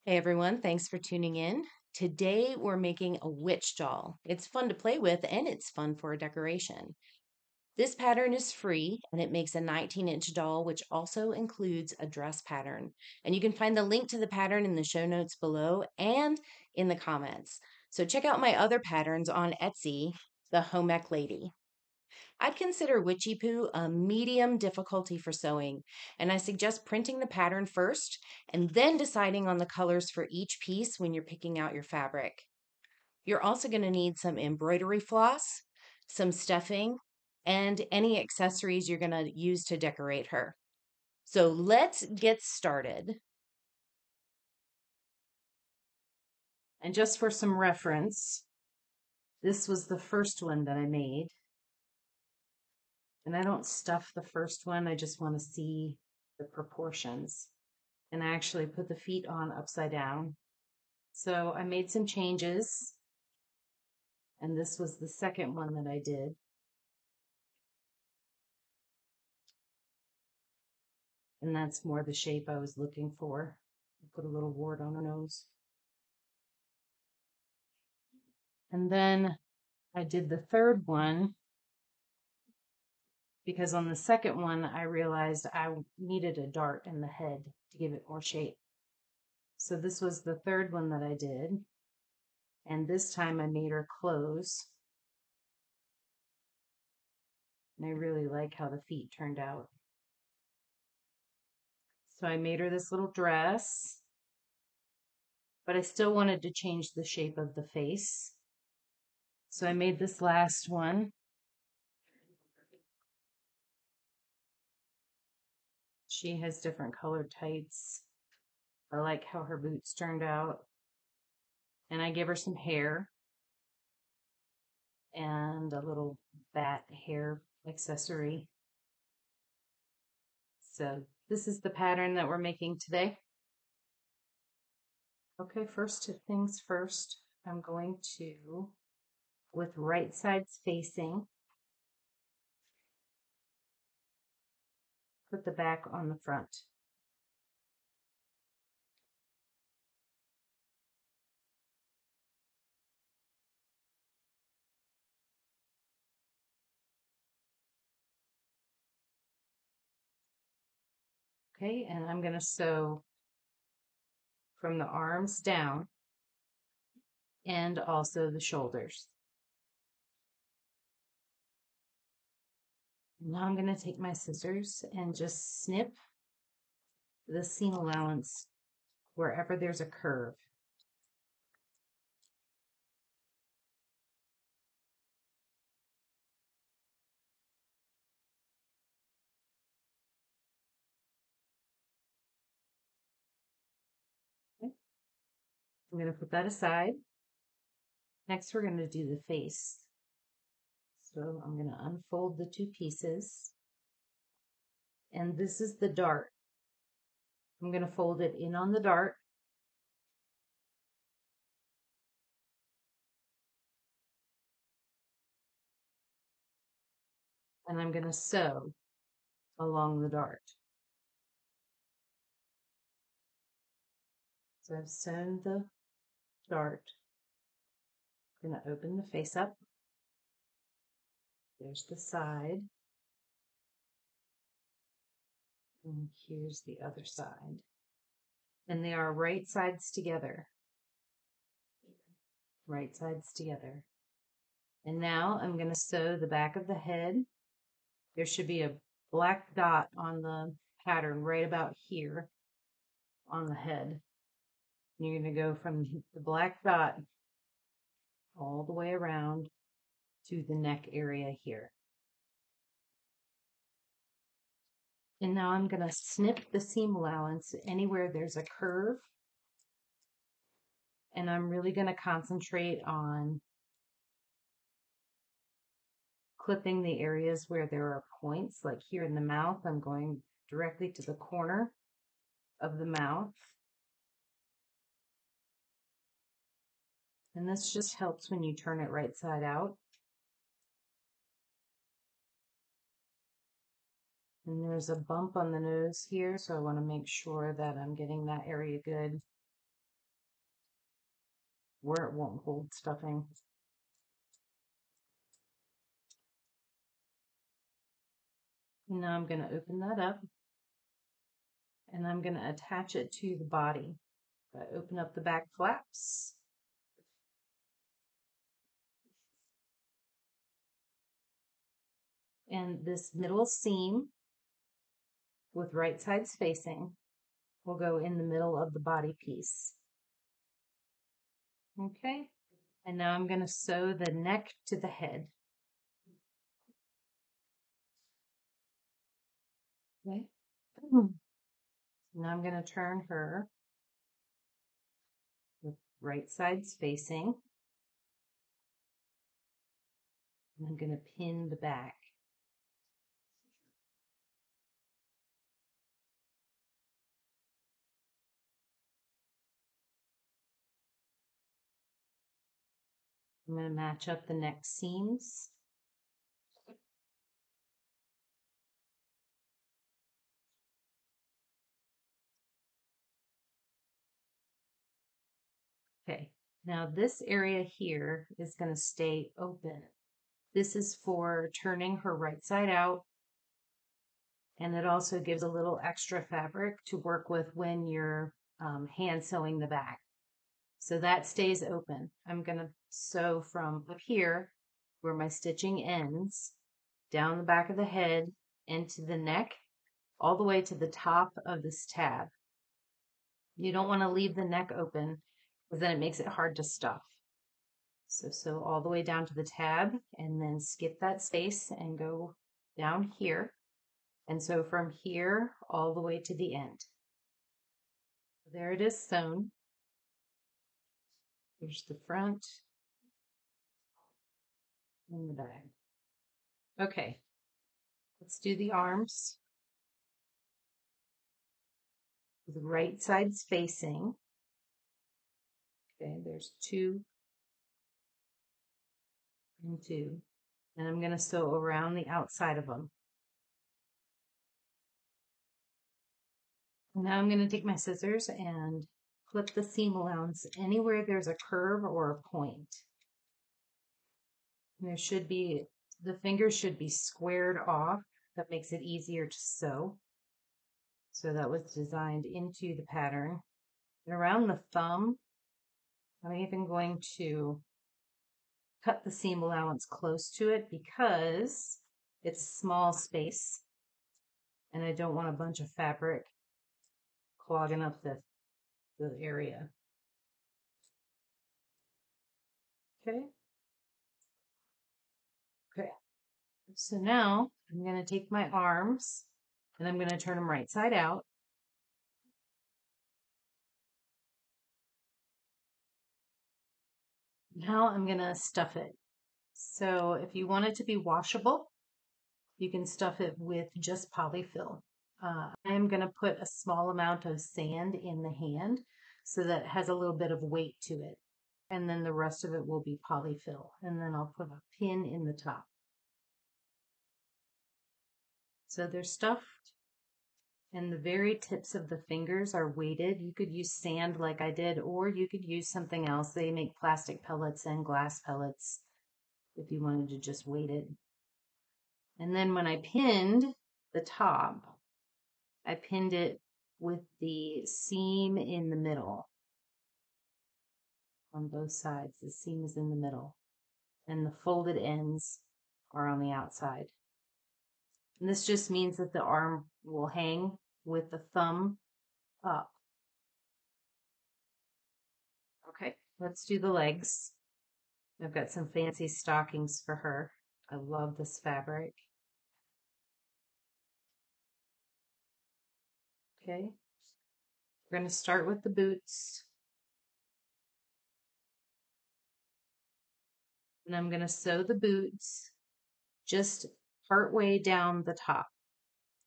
Hey everyone, thanks for tuning in. Today we're making a witch doll. It's fun to play with and it's fun for a decoration. This pattern is free and it makes a 19-inch doll, which also includes a dress pattern. And you can find the link to the pattern in the show notes below and in the comments. So check out my other patterns on Etsy, the Home Ec Lady. I'd consider Witchy Poo a medium difficulty for sewing, and I suggest printing the pattern first and then deciding on the colors for each piece when you're picking out your fabric. You're also going to need some embroidery floss, some stuffing, and any accessories you're going to use to decorate her. So let's get started. And just for some reference, this was the first one that I made. And I don't stuff the first one, I just want to see the proportions. And I actually put the feet on upside down. So I made some changes, and this was the second one that I did. And that's more the shape I was looking for. I put a little wart on her nose. And then I did the third one because on the second one, I realized I needed a dart in the head to give it more shape. So this was the third one that I did. And this time I made her close. And I really like how the feet turned out. So I made her this little dress, but I still wanted to change the shape of the face. So I made this last one. She has different colored tights. I like how her boots turned out. And I gave her some hair and a little bat hair accessory. So this is the pattern that we're making today. Okay, first things first, I'm going to, with right sides facing, put the back on the front. Okay, and I'm going to sew from the arms down and also the shoulders. Now I'm going to take my scissors and just snip the seam allowance wherever there's a curve. Okay. I'm going to put that aside. Next, we're going to do the face. So I'm going to unfold the two pieces. And this is the dart. I'm going to fold it in on the dart. And I'm going to sew along the dart. So I've sewn the dart. I'm going to open the face up. There's the side. And here's the other side. And they are right sides together. Right sides together. And now I'm going to sew the back of the head. There should be a black dot on the pattern right about here on the head. And you're going to go from the black dot all the way around to the neck area here. And now I'm going to snip the seam allowance anywhere there's a curve. And I'm really going to concentrate on clipping the areas where there are points, like here in the mouth. I'm going directly to the corner of the mouth. And this just helps when you turn it right side out. And there's a bump on the nose here, so I want to make sure that I'm getting that area good. where it won't hold stuffing. And now I'm going to open that up and I'm going to attach it to the body. I open up the back flaps. And this middle seam with right sides facing will go in the middle of the body piece. Okay, and now I'm going to sew the neck to the head. Okay, now I'm going to turn her with right sides facing. And I'm going to pin the back. I'm going to match up the neck seams. Okay, now this area here is going to stay open. This is for turning her right side out, and it also gives a little extra fabric to work with when you're hand sewing the back. So that stays open. I'm going to sew from up here where my stitching ends, down the back of the head, into the neck, all the way to the top of this tab. You don't want to leave the neck open because then it makes it hard to stuff. So sew all the way down to the tab and then skip that space and go down here. And sew from here all the way to the end. There it is sewn. Here's the front and the back. Okay, let's do the arms. The right side's facing. Okay, there's 2 and 2. And I'm going to sew around the outside of them. Now I'm going to take my scissors and clip the seam allowance anywhere there's a curve or a point. And there should be, the fingers should be squared off. That makes it easier to sew. So that was designed into the pattern. And around the thumb, I'm even going to cut the seam allowance close to it because it's a small space and I don't want a bunch of fabric clogging up the area. Okay. Okay. So now I'm going to take my arms and I'm going to turn them right side out. Now I'm going to stuff it. So if you want it to be washable, you can stuff it with just polyfill. I'm going to put a small amount of sand in the hand so that it has a little bit of weight to it. And then the rest of it will be polyfill. And then I'll put a pin in the top. So they're stuffed and the very tips of the fingers are weighted. You could use sand like I did, or you could use something else. They make plastic pellets and glass pellets if you wanted to just weight it. And then when I pinned the top, I pinned it with the seam in the middle. On both sides, the seam is in the middle. And the folded ends are on the outside. And this just means that the arm will hang with the thumb up. Okay, let's do the legs. I've got some fancy stockings for her. I love this fabric. Okay, we're going to start with the boots. And I'm going to sew the boots just part way down the top.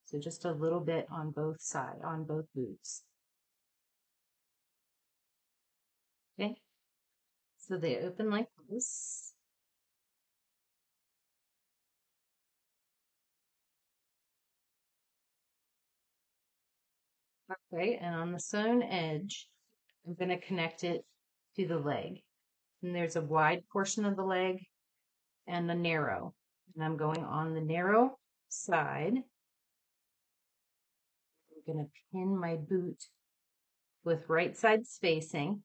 So just a little bit on both sides, on both boots. Okay, so they open like this. Okay, and on the sewn edge, I'm going to connect it to the leg. And there's a wide portion of the leg and the narrow. And I'm going on the narrow side. I'm going to pin my boot with right side spacing.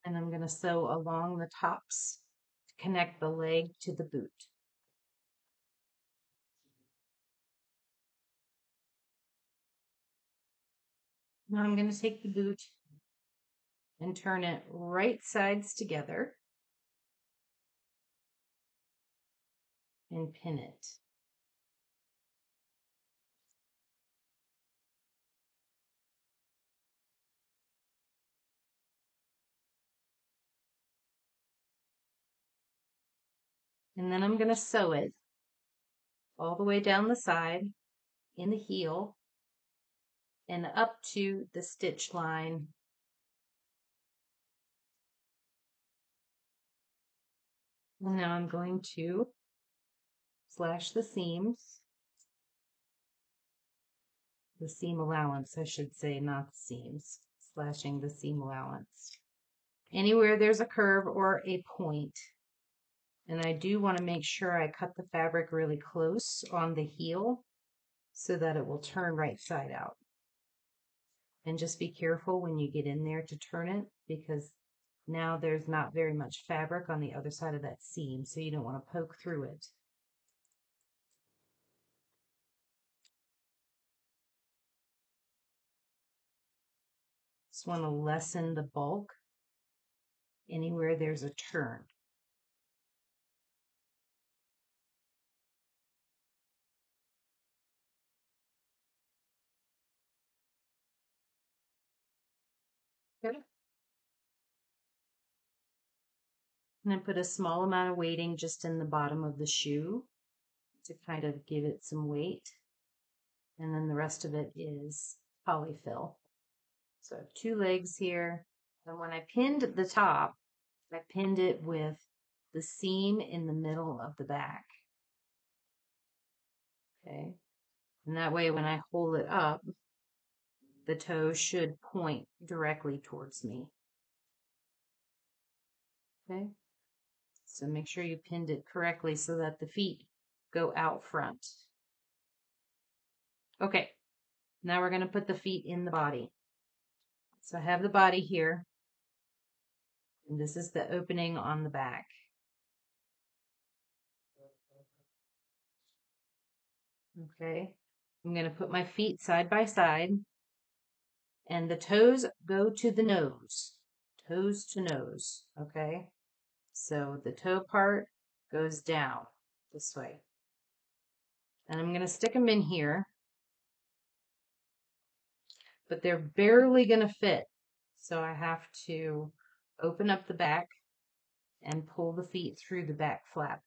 And I'm going to sew along the tops to connect the leg to the boot. Now I'm going to take the boot and turn it right sides together and pin it. And then I'm going to sew it all the way down the side in the heel and up to the stitch line. And now I'm going to slash the seams, the seam allowance, I should say, not the seams, slashing the seam allowance. Anywhere there's a curve or a point. And I do want to make sure I cut the fabric really close on the heel so that it will turn right side out. And just be careful when you get in there to turn it, because now there's not very much fabric on the other side of that seam, so you don't want to poke through it. Just want to lessen the bulk anywhere there's a turn. Good. And then put a small amount of weighting just in the bottom of the shoe to kind of give it some weight. And then the rest of it is polyfill. So I have 2 legs here. And when I pinned the top, I pinned it with the seam in the middle of the back. Okay. And that way when I hold it up, the toe should point directly towards me. Okay. So make sure you pinned it correctly so that the feet go out front. Okay. Now we're going to put the feet in the body. So I have the body here, and this is the opening on the back. Okay. I'm going to put my feet side by side, and the toes go to the nose. Toes to nose. Okay. So the toe part goes down this way. And I'm going to stick them in here, but they're barely going to fit. So I have to open up the back and pull the feet through the back flap.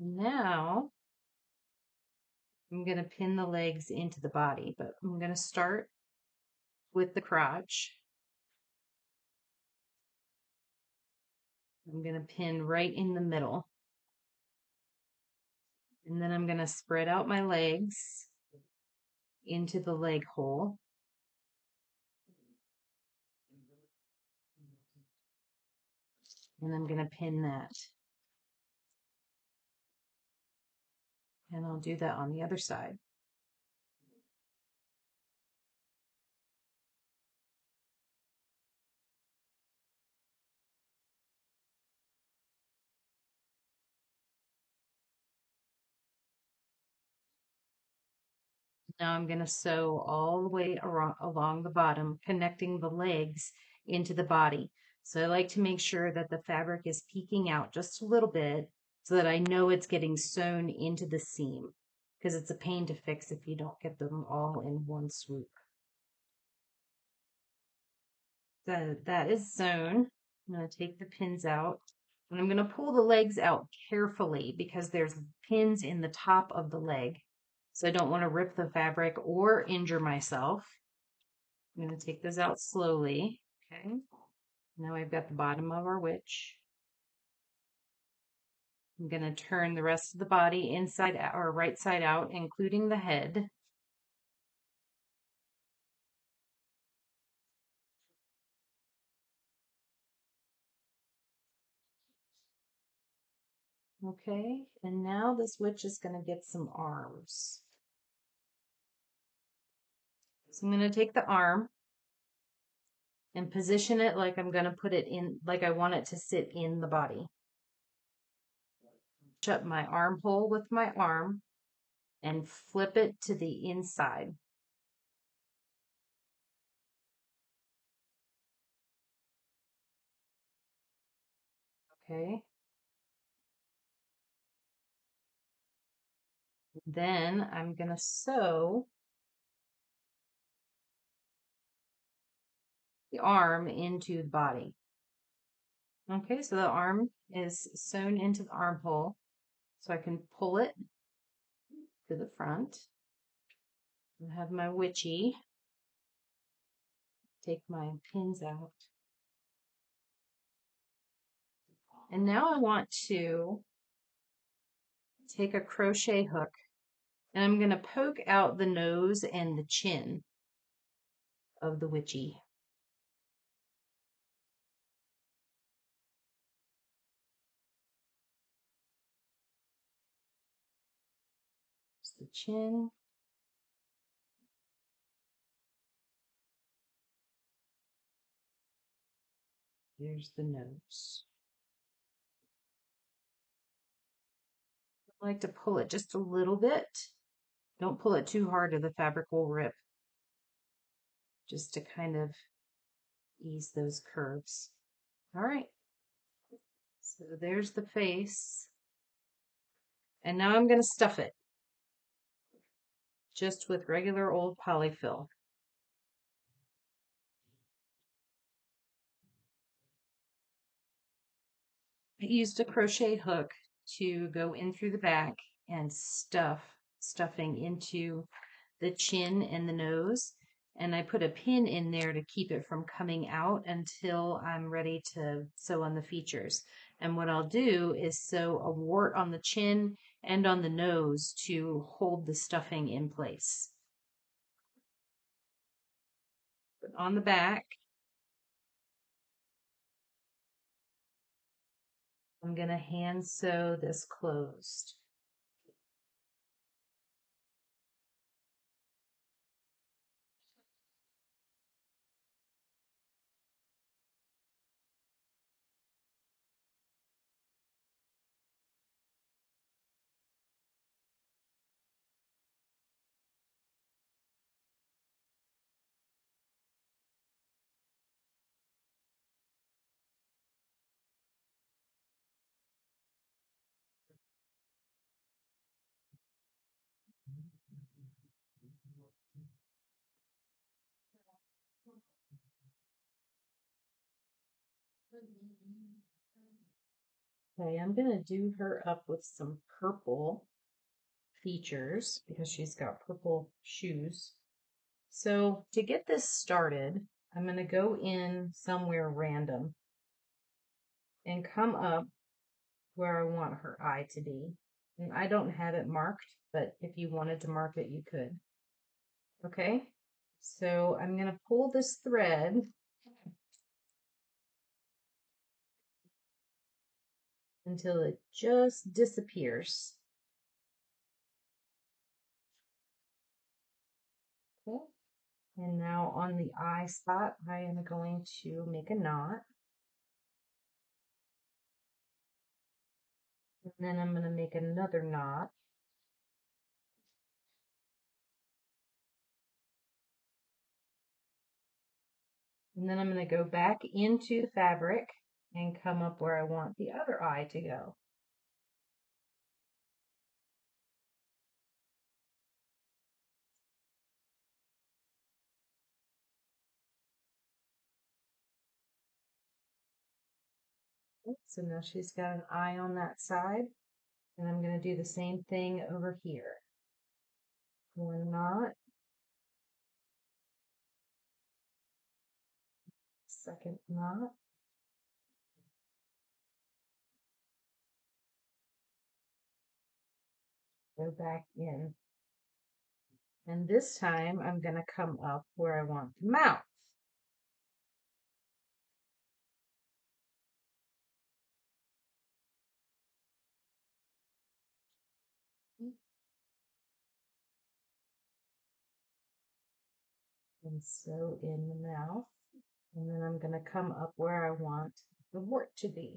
Now I'm going to pin the legs into the body, but I'm going to start with the crotch. I'm going to pin right in the middle. And then I'm going to spread out my legs into the leg hole. And I'm going to pin that. And I'll do that on the other side. Now I'm going to sew all the way along the bottom, connecting the legs into the body. So I like to make sure that the fabric is peeking out just a little bit so that I know it's getting sewn into the seam, because it's a pain to fix if you don't get them all in one swoop. So that is sewn. I'm going to take the pins out, and I'm going to pull the legs out carefully because there's pins in the top of the leg. So I don't want to rip the fabric or injure myself. I'm going to take this out slowly. Okay. Now I've got the bottom of our witch. I'm going to turn the rest of the body inside out, or right side out, including the head. Okay, and now this witch is going to get some arms. So I'm going to take the arm and position it like I'm going to put it in, like I want it to sit in the body. Shut my armhole with my arm and flip it to the inside. Okay. Then I'm going to sew the arm into the body. Okay, so the arm is sewn into the armhole, so I can pull it to the front. I have my witchy. Take my pins out. And now I want to take a crochet hook, and I'm going to poke out the nose and the chin of the witchy. There's the chin. There's the nose. I like to pull it just a little bit. Don't pull it too hard or the fabric will rip. Just to kind of ease those curves. All right. So there's the face. And now I'm going to stuff it just with regular old polyfill. I used a crochet hook to go in through the back and stuffing into the chin and the nose. And I put a pin in there to keep it from coming out until I'm ready to sew on the features. And what I'll do is sew a wart on the chin and on the nose to hold the stuffing in place. But on the back, I'm going to hand sew this closed. Okay, I'm going to do her up with some purple features because she's got purple shoes. So to get this started, I'm going to go in somewhere random and come up where I want her eye to be. And I don't have it marked, but if you wanted to mark it, you could. Okay, so I'm going to pull this thread until it just disappears. Okay. And now on the eye spot, I am going to make a knot. And then I'm going to make another knot. And then I'm going to go back into the fabric and come up where I want the other eye to go. So now she's got an eye on that side, and I'm going to do the same thing over here. One knot, second knot, go back in. And this time I'm going to come up where I want the mouth. And sew in the mouth. And then I'm going to come up where I want the wart to be.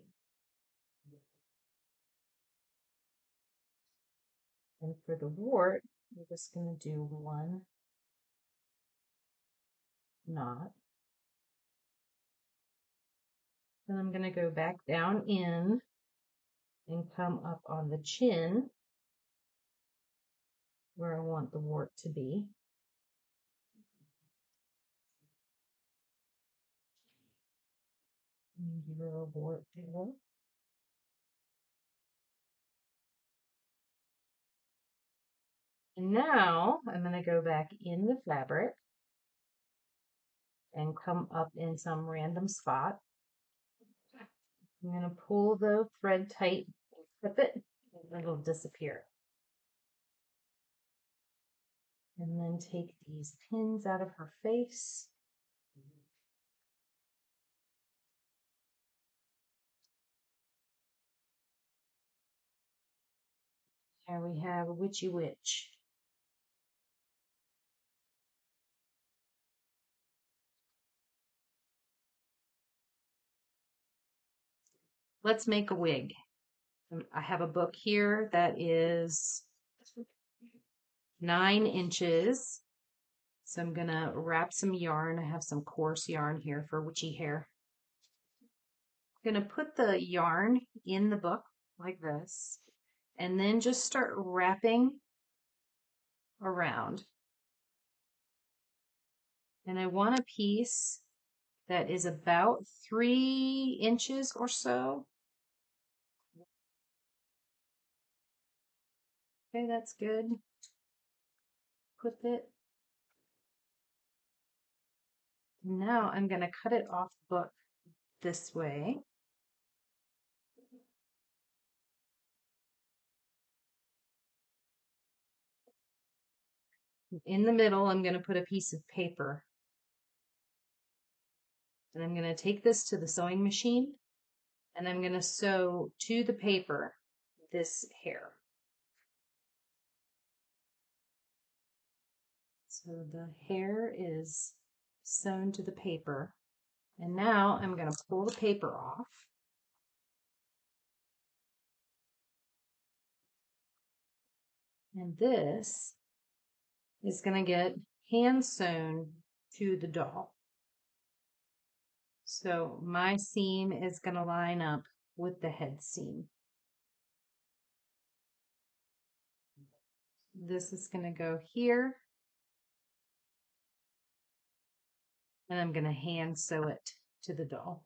And for the wart, I'm just going to do one knot. Then I'm going to go back down in and come up on the chin where I want the wart to be. And give her a wart there. And now I'm going to go back in the fabric and come up in some random spot. I'm going to pull the thread tight, clip it, and it'll disappear. And then take these pins out of her face. Here we have a witchy witch. Let's make a wig. I have a book here that is 9 inches. So I'm going to wrap some yarn. I have some coarse yarn here for witchy hair. I'm going to put the yarn in the book like this, and then just start wrapping around. And I want a piece that is about 3 inches or so. Okay, that's good. Clip it. Now I'm going to cut it off the book this way. In the middle, I'm going to put a piece of paper. And I'm going to take this to the sewing machine, and I'm going to sew to the paper this hair. So the hair is sewn to the paper. And now I'm going to pull the paper off. And this is going to get hand sewn to the doll. So my seam is going to line up with the head seam. This is going to go here. And I'm going to hand sew it to the doll.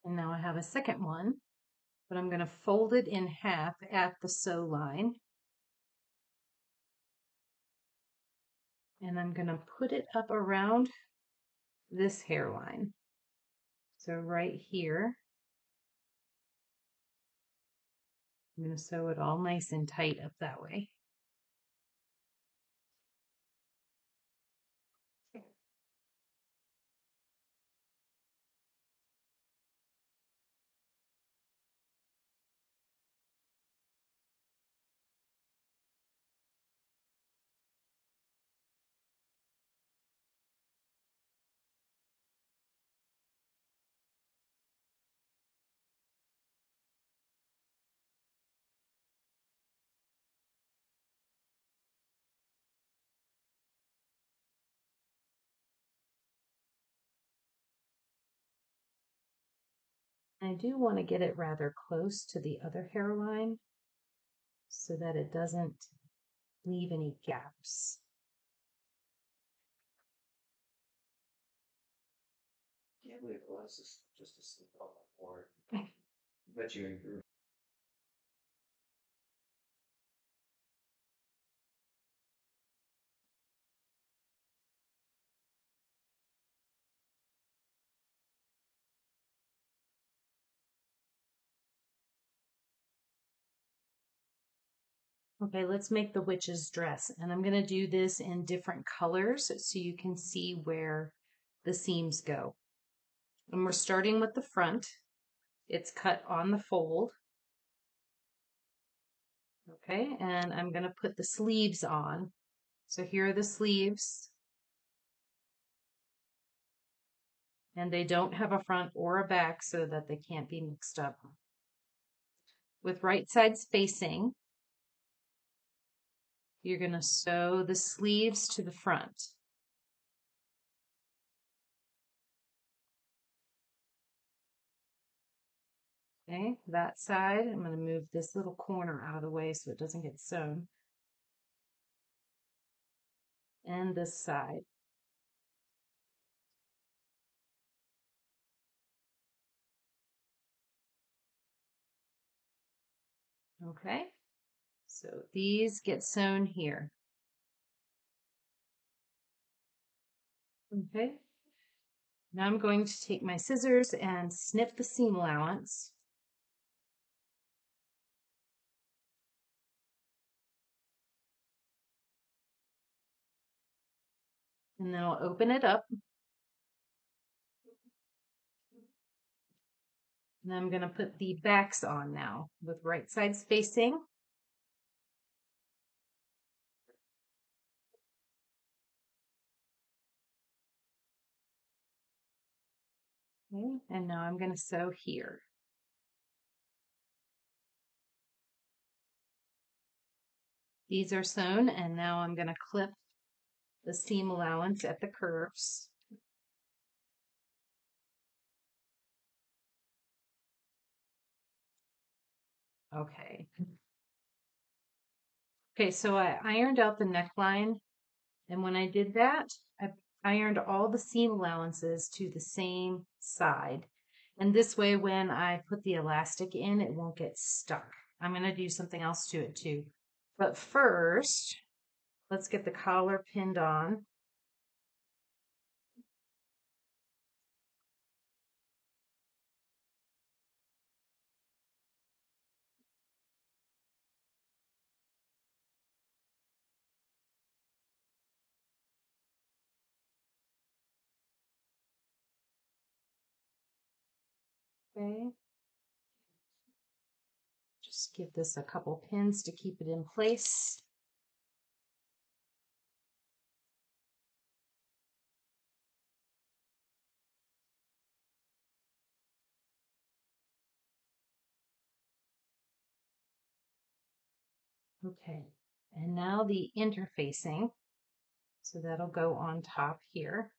And now I have a second one, but I'm going to fold it in half at the sew line. And I'm going to put it up around this hairline. So right here. I'm going to sew it all nice and tight up that way. I do want to get it rather close to the other hairline so that it doesn't leave any gaps. Can't believe it was just a sleep on my board. Bet you agree. Okay, let's make the witch's dress. And I'm going to do this in different colors so you can see where the seams go. And we're starting with the front. It's cut on the fold. Okay, and I'm going to put the sleeves on. So here are the sleeves. And they don't have a front or a back so that they can't be mixed up. With right sides facing, you're going to sew the sleeves to the front. Okay, that side, I'm going to move this little corner out of the way so it doesn't get sewn. And this side. Okay, so these get sewn here. Okay, now I'm going to take my scissors and snip the seam allowance. And then I'll open it up. And I'm going to put the backs on now with right sides facing. Okay, and now I'm going to sew here. These are sewn, and now I'm going to clip the seam allowance at the curves. Okay. Okay, so I ironed out the neckline, and when I did that, I ironed all the seam allowances to the same side. And this way, when I put the elastic in, it won't get stuck. I'm going to do something else to it too. But first, let's get the collar pinned on. Okay. Just give this a couple pins to keep it in place. Okay, and now the interfacing. So that'll go on top here.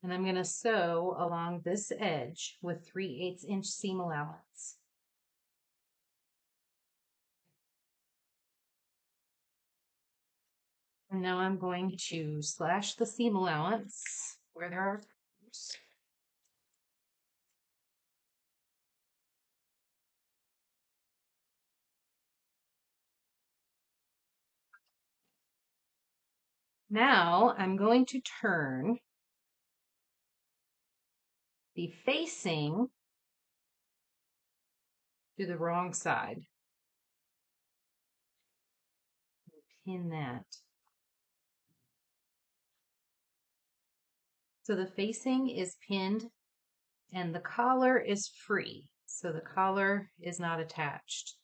And I'm going to sew along this edge with 3/8 inch seam allowance. And now I'm going to slash the seam allowance where there are curves. Now I'm going to turn the facing to the wrong side. Pin that. So the facing is pinned and the collar is free. So the collar is not attached.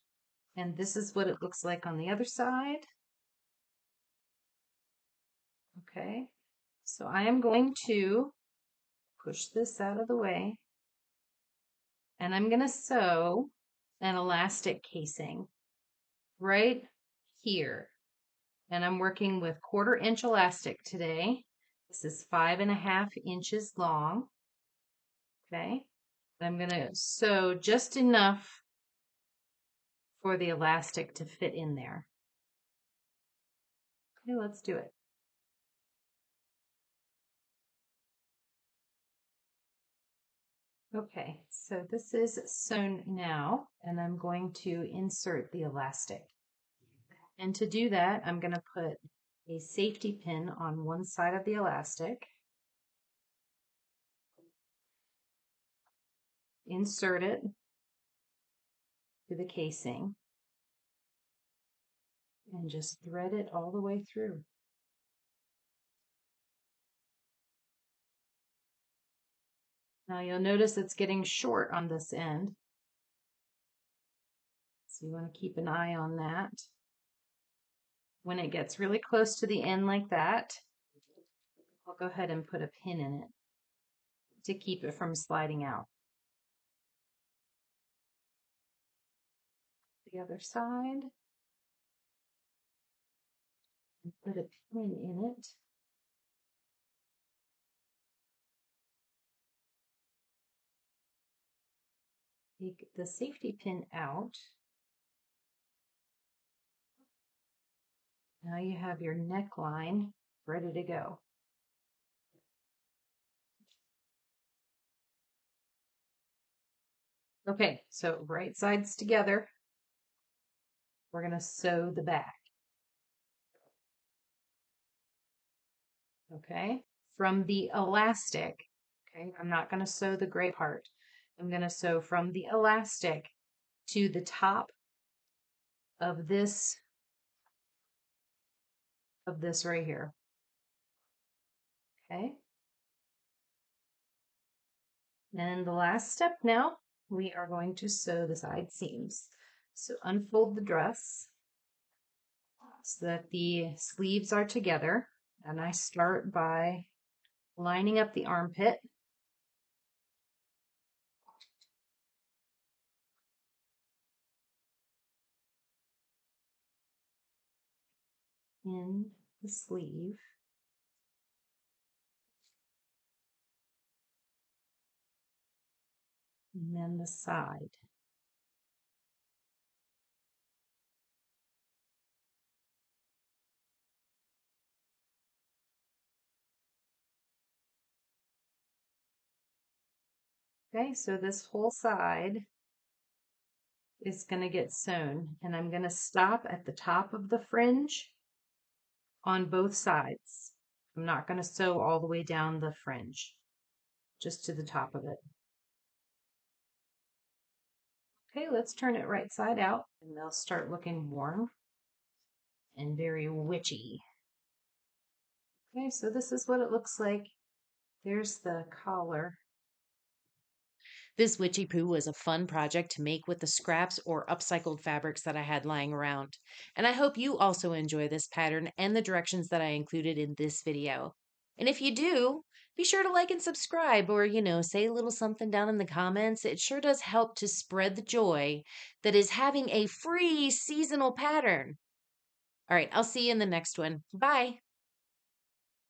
And this is what it looks like on the other side. Okay, so I am going to push this out of the way and I'm going to sew an elastic casing right here. And I'm working with 1/4 inch elastic today. This is 5.5 inches long. Okay, I'm going to sew just enough for the elastic to fit in there. Okay, let's do it. Okay, so this is sewn now, and I'm going to insert the elastic. And to do that, I'm going to put a safety pin on one side of the elastic, insert it to the casing, and just thread it all the way through. Now you'll notice it's getting short on this end, so you want to keep an eye on that. When it gets really close to the end like that, I'll go ahead and put a pin in it to keep it from sliding out. The other side, and put a pin in it. Take the safety pin out. Now you have your neckline ready to go. Okay, so right sides together. We're going to sew the back. Okay, from the elastic. Okay, I'm not going to sew the gray part. I'm going to sew from the elastic to the top of this right here. Okay. And the last step now, we are going to sew the side seams. So unfold the dress so that the sleeves are together. And I start by lining up the armpit. In the sleeve. And then the side. Okay, so this whole side is going to get sewn, and I'm going to stop at the top of the fringe on both sides. I'm not going to sew all the way down the fringe, just to the top of it. Okay, let's turn it right side out, and they'll start looking warm and very witchy. Okay, so this is what it looks like. There's the collar. This witchy poo was a fun project to make with the scraps or upcycled fabrics that I had lying around. And I hope you also enjoy this pattern and the directions that I included in this video. And if you do, be sure to like and subscribe or, say a little something down in the comments. It sure does help to spread the joy that is having a free seasonal pattern. All right, I'll see you in the next one. Bye.